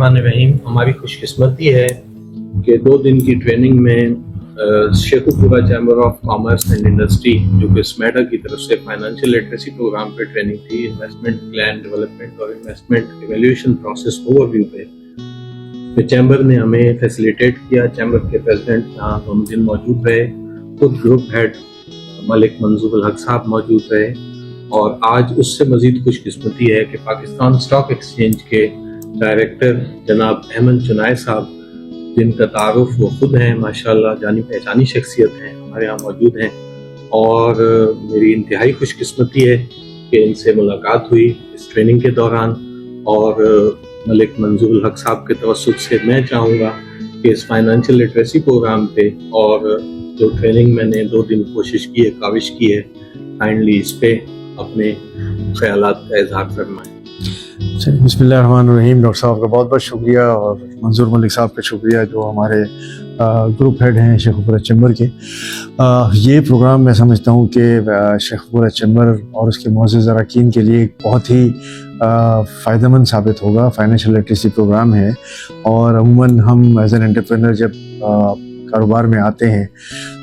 الرحمن الرحیم. ہماری خوش قسمتی ہے کہ 2 دن کی ٹریننگ میں Sheikhupura chamber of commerce and industry جو کہ اسمیڈا کی طرف سے فائنینشیل لٹریسی پروگرام پہ ٹریننگ تھی، انویسٹمنٹ پلان ڈیولپمنٹ اور investment evaluation process overview پہ چیمبر نے ہمیں فیسیلیٹیٹ کیا. چیمبر کے پریزیڈنٹ یہاں 2 دن موجود رہے، خود گروپ ہیڈ ملک منظور الحق صاحب موجود رہے، اور آج اس سے مزید خوش قسمتی ہے کہ پاکستان اسٹاک ایکسچینج کے ڈائریکٹر جناب احمد چنائے صاحب، جن کا تعارف وہ خود ہیں، ماشاءاللہ جانی پہچانی شخصیت ہیں، ہمارے یہاں موجود ہیں. اور میری انتہائی خوش قسمتی ہے کہ ان سے ملاقات ہوئی اس ٹریننگ کے دوران. اور ملک منظور الحق صاحب کے توسط سے میں چاہوں گا کہ اس فائنینشیل لٹریسی پروگرام پہ اور جو ٹریننگ میں نے 2 دن کوشش کی ہے، کاوش کی ہے، کائنڈلی اس پہ اپنے خیالات کا اظہار فرمائیں. بسم اللہ الرحمن الرحیم. ڈاکٹر صاحب کا بہت بہت شکریہ، اور منظور ملک صاحب کا شکریہ جو ہمارے گروپ ہیڈ ہیں شیخو پورہ چیمبر کے. یہ پروگرام میں سمجھتا ہوں کہ شیخو پورہ چیمبر اور اس کے معزز اراکین کے لیے ایک بہت ہی فائدہ مند ثابت ہوگا. فائنینشیل لٹریسی پروگرام ہے، اور عموماً ہم ایز این انٹرپرینر جب کاروبار میں آتے ہیں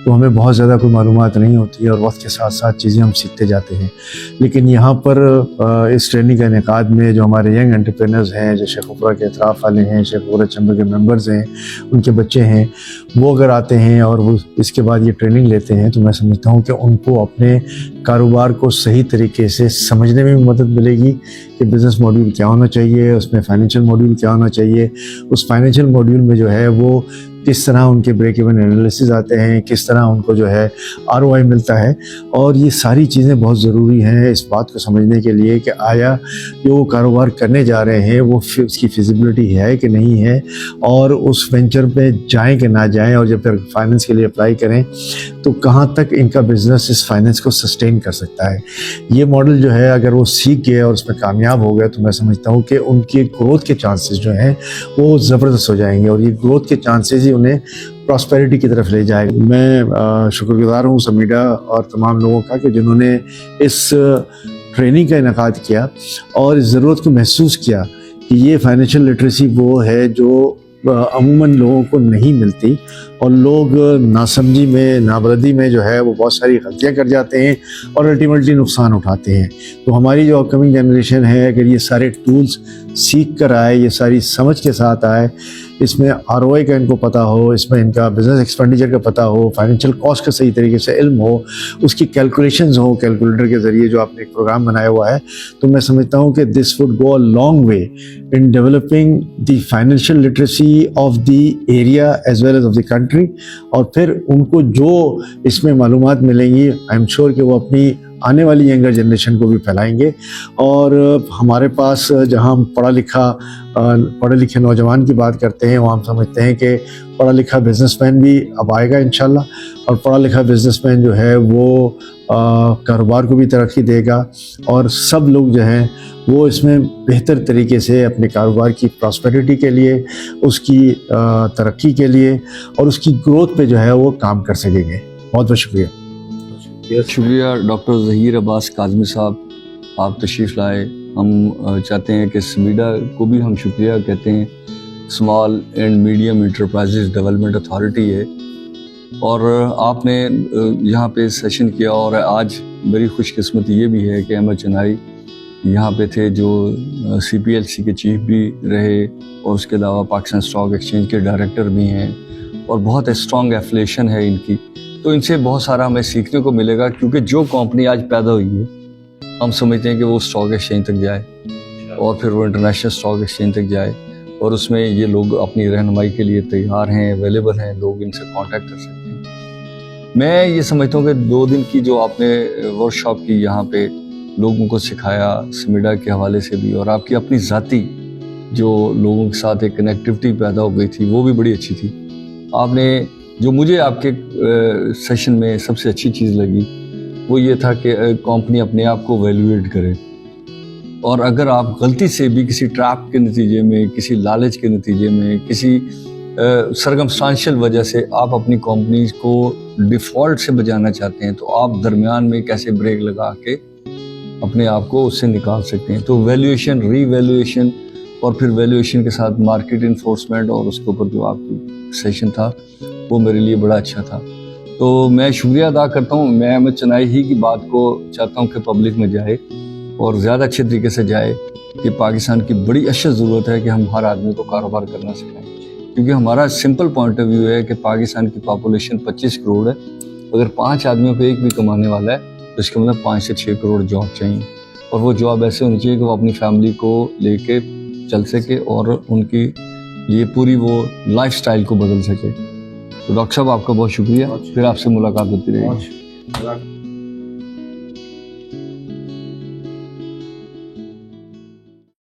تو ہمیں بہت زیادہ کوئی معلومات نہیں ہوتی ہے، اور وقت کے ساتھ ساتھ چیزیں ہم سیکھتے جاتے ہیں. لیکن یہاں پر اس ٹریننگ کا انعقاد میں جو ہمارے ینگ انٹرپرینرز ہیں، جو شیخو پورہ کے اطراف والے ہیں، شیخو پورہ چیمبر کے ممبرز ہیں، ان کے بچے ہیں، وہ اگر آتے ہیں اور وہ اس کے بعد یہ ٹریننگ لیتے ہیں تو میں سمجھتا ہوں کہ ان کو اپنے کاروبار کو صحیح طریقے سے سمجھنے میں بھی مدد ملے گی کہ بزنس ماڈیول کیا ہونا چاہیے، اس میں فائنینشیل ماڈیول کیا ہونا چاہیے، اس فائنینشیل ماڈیول میں جو ہے وہ کس طرح ان کے بریک ایون انالیسز آتے ہیں، کس طرح ان کو جو ہے ROI ملتا ہے. اور یہ ساری چیزیں بہت ضروری ہیں اس بات کو سمجھنے کے لیے کہ آیا جو وہ کاروبار کرنے جا رہے ہیں وہ اس کی فیزیبلٹی ہے کہ نہیں ہے، اور اس وینچر پہ جائیں کہ نہ جائیں، اور جب پھر فائنینس کے لیے اپلائی کریں تو کہاں تک ان کا بزنس اس فائنینس کو سسٹین کر سکتا ہے. یہ ماڈل جو ہے اگر وہ سیکھ گئے اور اس میں کامیاب ہو گئے تو میں سمجھتا ہوں کہ ان کی گروتھ کے چانسز جو ہیں وہ زبردست ہو جائیں گے، اور یہ گروتھ کے چانسز ہی انہیں پراسپیرٹی کی طرف لے جائے گا. میں شکر گزار ہوں سمیڈا اور تمام لوگوں کا کہ جنہوں نے اس ٹریننگ کا انعقاد کیا اور اس ضرورت کو محسوس کیا کہ یہ فائنینشیل لٹریسی وہ ہے جو عموماً لوگوں کو نہیں ملتی، اور لوگ ناسمجھی میں، نابلدی میں جو ہے وہ بہت ساری غلطیاں کر جاتے ہیں اور الٹیمیٹلی نقصان اٹھاتے ہیں. تو ہماری جو اپکمنگ جنریشن ہے اگر یہ سارے ٹولز سیکھ کر آئے، یہ ساری سمجھ کے ساتھ آئے، اس میں ROI کا ان کو پتہ ہو، اس میں ان کا بزنس ایکسپینڈیچر کا پتہ ہو، فائنینشیل کاسٹ کا صحیح طریقے سے علم ہو، اس کی کیلکولیشنز ہوں کیلکولیٹر کے ذریعے جو آپ نے ایک پروگرام بنایا ہوا ہے، تو میں سمجھتا ہوں کہ this would go a long way in developing the financial literacy of the area as well as of the country. اور پھر ان کو جو اس میں معلومات ملیں گی آئی ایم شیور کہ وہ اپنی آنے والی ینگر جنریشن کو بھی پھیلائیں گے. اور ہمارے پاس جہاں ہم پڑھے لکھے نوجوان کی بات کرتے ہیں، وہاں ہم سمجھتے ہیں کہ پڑھا لکھا بزنس مین بھی اب آئے گا انشاءاللہ، اور پڑھا لکھا بزنس مین جو ہے وہ کاروبار کو بھی ترقی دے گا، اور سب لوگ جو ہیں وہ اس میں بہتر طریقے سے اپنے کاروبار کی پراسپیرٹی کے لیے، اس کی ترقی کے لیے اور اس کی گروتھ پہ جو ہے وہ کام کر سکیں گے. بہت بہت شکریہ. شکریہ ڈاکٹر ظہیر عباس کاظمی صاحب، آپ تشریف لائے. ہم چاہتے ہیں کہ سمیڈا کو بھی ہم شکریہ کہتے ہیں، small and medium enterprises development authority ہے، اور آپ نے یہاں پہ سیشن کیا. اور آج بڑی خوش قسمتی یہ بھی ہے کہ احمد چنائی یہاں پہ تھے جو CPLC کے چیف بھی رہے، اور اس کے علاوہ پاکستان اسٹاک ایکسچینج کے ڈائریکٹر بھی ہیں، اور بہت اسٹرانگ ایفیلیشن ہے ان کی. تو ان سے بہت سارا ہمیں سیکھنے کو ملے گا، کیونکہ جو کمپنی آج پیدا ہوئی ہے ہم سمجھتے ہیں کہ وہ اسٹاک ایکسچینج تک جائے، اور پھر وہ انٹرنیشنل اسٹاک ایکسچینج تک جائے، اور اس میں یہ لوگ اپنی رہنمائی کے لیے تیار ہیں، اویلیبل ہیں، لوگ ان سے کانٹیکٹ کر سکتے ہیں. میں یہ سمجھتا ہوں کہ 2 دن کی جو آپ نے ورک شاپ کی یہاں پہ لوگوں کو سکھایا سمیڈا کے حوالے سے بھی، اور آپ کی اپنی ذاتی جو لوگوں کے ساتھ ایک کنیکٹیوٹی پیدا ہو گئی تھی وہ بھی بڑی اچھی تھی. آپ نے جو مجھے آپ کے سیشن میں سب سے اچھی چیز لگی وہ یہ تھا کہ کمپنی اپنے آپ کو ویلیویٹ کرے، اور اگر آپ غلطی سے بھی کسی ٹریپ کے نتیجے میں، کسی لالچ کے نتیجے میں، کسی سرکمسٹانشل وجہ سے آپ اپنی کمپنیز کو ڈیفالٹ سے بچانا چاہتے ہیں تو آپ درمیان میں کیسے بریک لگا کے اپنے آپ کو اس سے نکال سکتے ہیں. تو ویلیویشن، ری ویلیویشن اور پھر ویلیویشن کے ساتھ مارکیٹ انفورسمنٹ اور اس کے اوپر جو آپ کی سیشن تھا وہ میرے لیے بڑا اچھا تھا. تو میں شکریہ ادا کرتا ہوں. میں احمد چنائی ہی کی بات کو چاہتا ہوں کہ پبلک میں جائے اور زیادہ اچھے طریقے سے جائے کہ پاکستان کی بڑی اشد ضرورت ہے کہ ہم ہر آدمی کو کاروبار کرنا سکھائیں. کیونکہ ہمارا سمپل پوائنٹ آف ویو ہے کہ پاکستان کی پاپولیشن 25 کروڑ ہے. اگر 5 آدمیوں پہ ایک بھی کمانے والا ہے تو اس کا مطلب 5 سے 6 کروڑ جاب چاہیے. اور وہ جاب ایسے ہونی چاہیے کہ وہ اپنی فیملی کو لے کے چل سکے اور ان کی یہ پوری وہ لائف سٹائل کو بدل سکے. تو ڈاکٹر صاحب آپ کا بہت شکریہ. پھر آپ سے ملاقات ہوتی رہے گی.